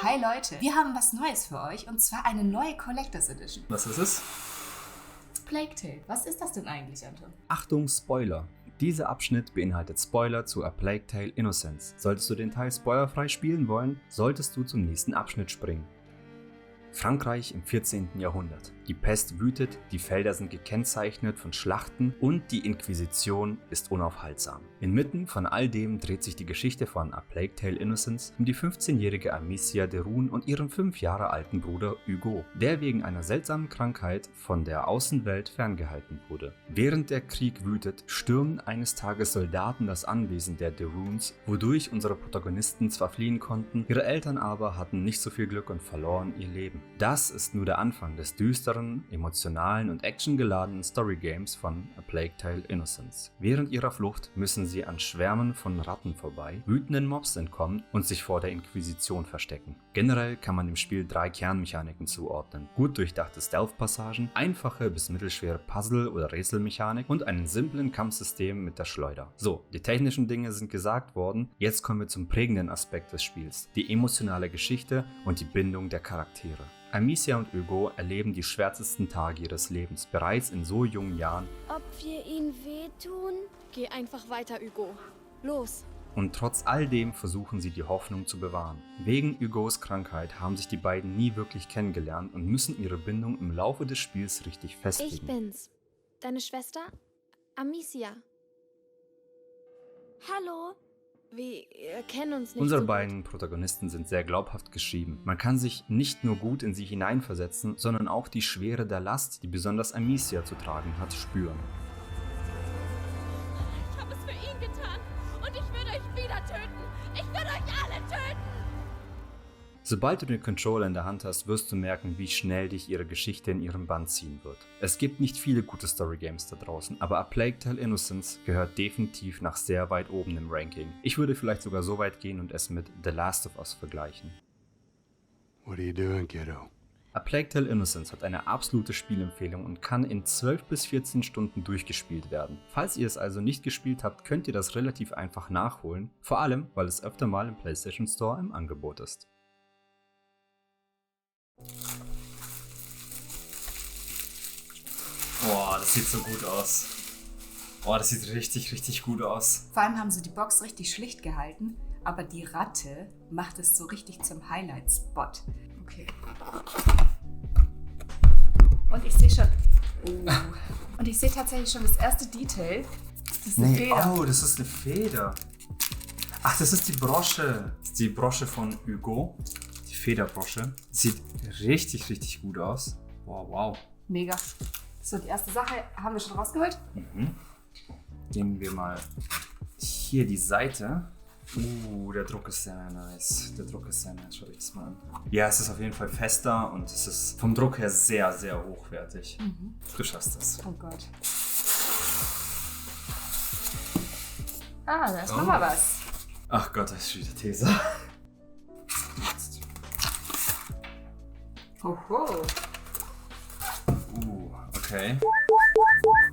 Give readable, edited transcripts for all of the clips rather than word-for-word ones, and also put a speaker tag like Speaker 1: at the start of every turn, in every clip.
Speaker 1: Hi Leute, wir haben was Neues für euch und zwar eine neue Collectors Edition.
Speaker 2: Was ist es?
Speaker 1: Plague Tale. Was ist das denn eigentlich, Anton?
Speaker 2: Achtung, Spoiler! Dieser Abschnitt beinhaltet Spoiler zu A Plague Tale Innocence. Solltest du den Teil spoilerfrei spielen wollen, solltest du zum nächsten Abschnitt springen. Frankreich im 14. Jahrhundert. Die Pest wütet, die Felder sind gekennzeichnet von Schlachten und die Inquisition ist unaufhaltsam. Inmitten von all dem dreht sich die Geschichte von A Plague Tale Innocence um die 15-jährige Amicia de Rune und ihren 5 Jahre alten Bruder Hugo, der wegen einer seltsamen Krankheit von der Außenwelt ferngehalten wurde. Während der Krieg wütet, stürmen eines Tages Soldaten das Anwesen der de Runes, wodurch unsere Protagonisten zwar fliehen konnten, ihre Eltern aber hatten nicht so viel Glück und verloren ihr Leben. Das ist nur der Anfang des düsteren, emotionalen und actiongeladenen Storygames von A Plague Tale Innocence. Während ihrer Flucht müssen sie an Schwärmen von Ratten vorbei, wütenden Mobs entkommen und sich vor der Inquisition verstecken. Generell kann man dem Spiel 3 Kernmechaniken zuordnen: gut durchdachte Stealth-Passagen, einfache bis mittelschwere Puzzle- oder Rätselmechanik und einen simplen Kampfsystem mit der Schleuder. So, die technischen Dinge sind gesagt worden, jetzt kommen wir zum prägenden Aspekt des Spiels: die emotionale Geschichte und die Bindung der Charaktere. Amicia und Hugo erleben die schwärzesten Tage ihres Lebens bereits in so jungen Jahren.
Speaker 3: Ob wir ihn wehtun?
Speaker 4: Geh einfach weiter, Hugo. Los.
Speaker 2: Und trotz all dem versuchen sie, die Hoffnung zu bewahren. Wegen Hugos Krankheit haben sich die beiden nie wirklich kennengelernt und müssen ihre Bindung im Laufe des Spiels richtig festigen.
Speaker 3: Ich bin's. Deine Schwester? Amicia. Hallo?
Speaker 4: Wir kennen uns nicht.
Speaker 2: Unsere
Speaker 4: so
Speaker 2: beiden Protagonisten sind sehr glaubhaft geschrieben. Man kann sich nicht nur gut in sie hineinversetzen, sondern auch die Schwere der Last, die besonders Amicia zu tragen hat, spüren.
Speaker 4: Ich habe es für ihn getan und ich werde euch wieder töten. Ich werde euch alle töten.
Speaker 2: Sobald du den Controller in der Hand hast, wirst du merken, wie schnell dich ihre Geschichte in ihren Bann ziehen wird. Es gibt nicht viele gute Storygames da draußen, aber A Plague Tale Innocence gehört definitiv nach sehr weit oben im Ranking. Ich würde vielleicht sogar so weit gehen und es mit The Last of Us vergleichen.
Speaker 5: What are you doing, kiddo?
Speaker 2: A Plague Tale Innocence hat eine absolute Spielempfehlung und kann in 12 bis 14 Stunden durchgespielt werden. Falls ihr es also nicht gespielt habt, könnt ihr das relativ einfach nachholen, vor allem, weil es öfter mal im PlayStation Store im Angebot ist. Boah, das sieht so gut aus. Boah, das sieht richtig, richtig gut aus.
Speaker 1: Vor allem haben sie die Box richtig schlicht gehalten, aber die Ratte macht es so richtig zum Highlight-Spot. Okay. Und ich sehe schon... Und ich sehe tatsächlich schon das erste Detail. Das ist eine Feder.
Speaker 2: Oh, das ist eine Feder. Ach, das ist die Brosche. Das ist die Brosche von Hugo. Die Federbrosche. Sieht richtig, richtig gut aus. Wow.
Speaker 1: Mega. So, die erste Sache haben wir schon rausgeholt.
Speaker 2: Nehmen wir mal hier die Seite. Der Druck ist sehr nice. Schaut euch das mal an. Ja, es ist auf jeden Fall fester und es ist vom Druck her sehr, sehr hochwertig. Du schaffst das.
Speaker 1: Oh Gott. Da ist noch mal was.
Speaker 2: Ach Gott, das ist wieder Tesa.
Speaker 1: Hoho.
Speaker 2: Okay.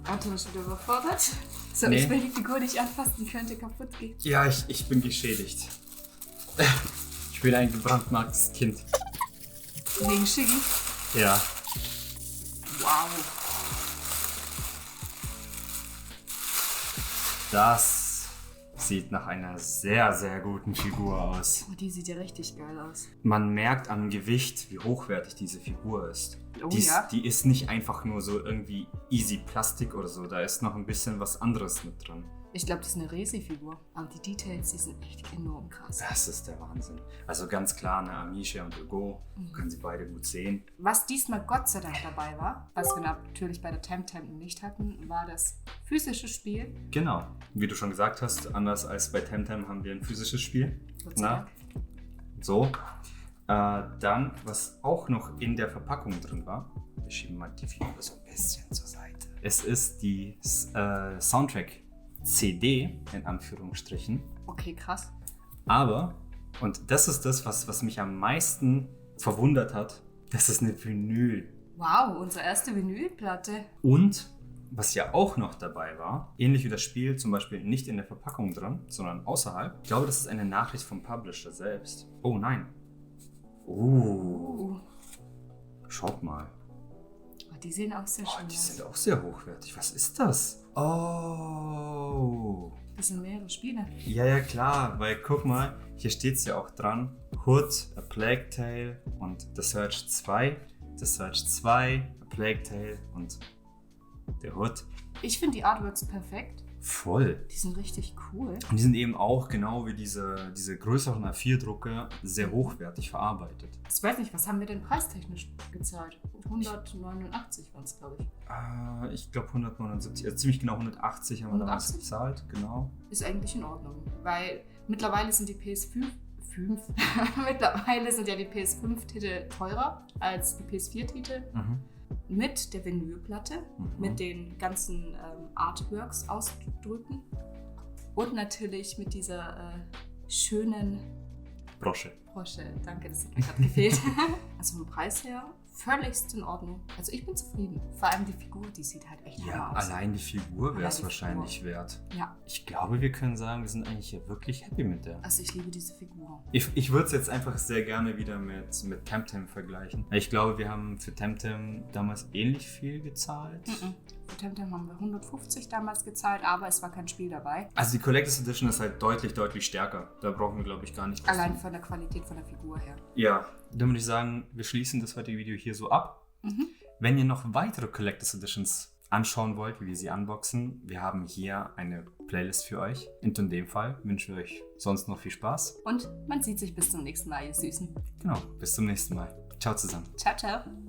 Speaker 1: Anton ist wieder überfordert. So,
Speaker 2: Nee.
Speaker 1: ich will die Figur nicht anfassen, die könnte kaputt gehen.
Speaker 2: Ja, ich bin geschädigt. Ich bin ein gebrandmarktes Kind.
Speaker 1: Wegen Shiggy.
Speaker 2: Ja.
Speaker 1: Wow.
Speaker 2: Das sieht nach einer sehr, sehr guten Figur aus.
Speaker 1: Oh, die sieht ja richtig geil aus.
Speaker 2: Man merkt am Gewicht, wie hochwertig diese Figur ist.
Speaker 1: Oh
Speaker 2: Die
Speaker 1: ja.
Speaker 2: die ist nicht einfach nur so irgendwie easy Plastik oder so. Da ist noch ein bisschen was anderes mit drin.
Speaker 1: Ich glaube, das ist eine Resi-Figur. Aber die Details, die sind echt enorm krass.
Speaker 2: Das ist der Wahnsinn. Also ganz klar, eine Amicia und Hugo. Man kann sie beide gut sehen.
Speaker 1: Was diesmal Gott sei Dank dabei war, was wir natürlich bei der Temtem nicht hatten, war das physische Spiel.
Speaker 2: Genau. Wie du schon gesagt hast, anders als bei Temtem haben wir ein physisches Spiel.
Speaker 1: Gott sei Dank.
Speaker 2: So. Dann, was auch noch in der Verpackung drin war, wir schieben mal die Figur so ein bisschen zur Seite. Es ist die Soundtrack-CD, in Anführungsstrichen.
Speaker 1: Okay, krass.
Speaker 2: Aber, und das ist das, was mich am meisten verwundert hat, das ist eine Vinyl.
Speaker 1: Wow, unsere erste Vinylplatte.
Speaker 2: Und, was ja auch noch dabei war, ähnlich wie das Spiel, zum Beispiel nicht in der Verpackung drin, sondern außerhalb. Ich glaube, das ist eine Nachricht vom Publisher selbst. Oh nein. Schaut mal.
Speaker 1: Oh, die sehen auch sehr schön
Speaker 2: Die
Speaker 1: aus.
Speaker 2: sind auch sehr hochwertig. Was ist das? Oh.
Speaker 1: Das sind mehrere Spiele.
Speaker 2: Ja, klar, weil guck mal, hier steht es ja auch dran. Hood, A Plague Tale und The Surge 2. The Surge 2, A Plague Tale und der Hood.
Speaker 1: Ich finde die Artworks perfekt.
Speaker 2: Voll.
Speaker 1: Die sind richtig cool.
Speaker 2: Und die sind eben auch genau wie diese größeren A4-Drucke sehr hochwertig verarbeitet.
Speaker 1: Ich weiß nicht, was haben wir denn preistechnisch gezahlt? 189 waren es, glaube ich.
Speaker 2: Ich glaube 179, also ziemlich genau 180 haben wir damals
Speaker 1: 180?
Speaker 2: bezahlt, genau.
Speaker 1: Ist eigentlich in Ordnung, weil mittlerweile sind die mittlerweile sind ja die PS5-Titel teurer als die PS4-Titel. Mit der Vinylplatte, mit den ganzen Artworks ausdrücken und natürlich mit dieser schönen
Speaker 2: Brosche.
Speaker 1: Danke, das hat mir gerade gefehlt. Also vom Preis her völligst in Ordnung. Also ich bin zufrieden. Vor allem die Figur, die sieht halt echt
Speaker 2: Ja,
Speaker 1: hammer aus.
Speaker 2: allein die Figur wäre
Speaker 1: Allein
Speaker 2: es
Speaker 1: die
Speaker 2: wahrscheinlich wert.
Speaker 1: Ja,
Speaker 2: Ich glaube, wir können sagen, wir sind eigentlich hier wirklich happy mit der.
Speaker 1: also ich liebe diese Figur.
Speaker 2: Ich würde es jetzt einfach sehr gerne wieder mit Temtem vergleichen. Ich glaube, wir haben für Temtem damals ähnlich viel gezahlt.
Speaker 1: Für Temtem haben wir 150 damals gezahlt, aber es war kein Spiel dabei.
Speaker 2: Also die Collectors Edition ist halt deutlich stärker. Da brauchen wir, glaube ich, gar nicht.
Speaker 1: Allein von der Qualität von der Figur her.
Speaker 2: Ja, dann würde ich sagen, wir schließen das heutige Video hier so ab. Wenn ihr noch weitere Collectors Editions anschauen wollt, wie wir sie unboxen, wir haben hier eine Playlist für euch. Und in dem Fall wünschen wir euch sonst noch viel Spaß.
Speaker 1: Und man sieht sich bis zum nächsten Mal, ihr Süßen.
Speaker 2: Genau, bis zum nächsten Mal. Ciao zusammen.
Speaker 1: Ciao, ciao.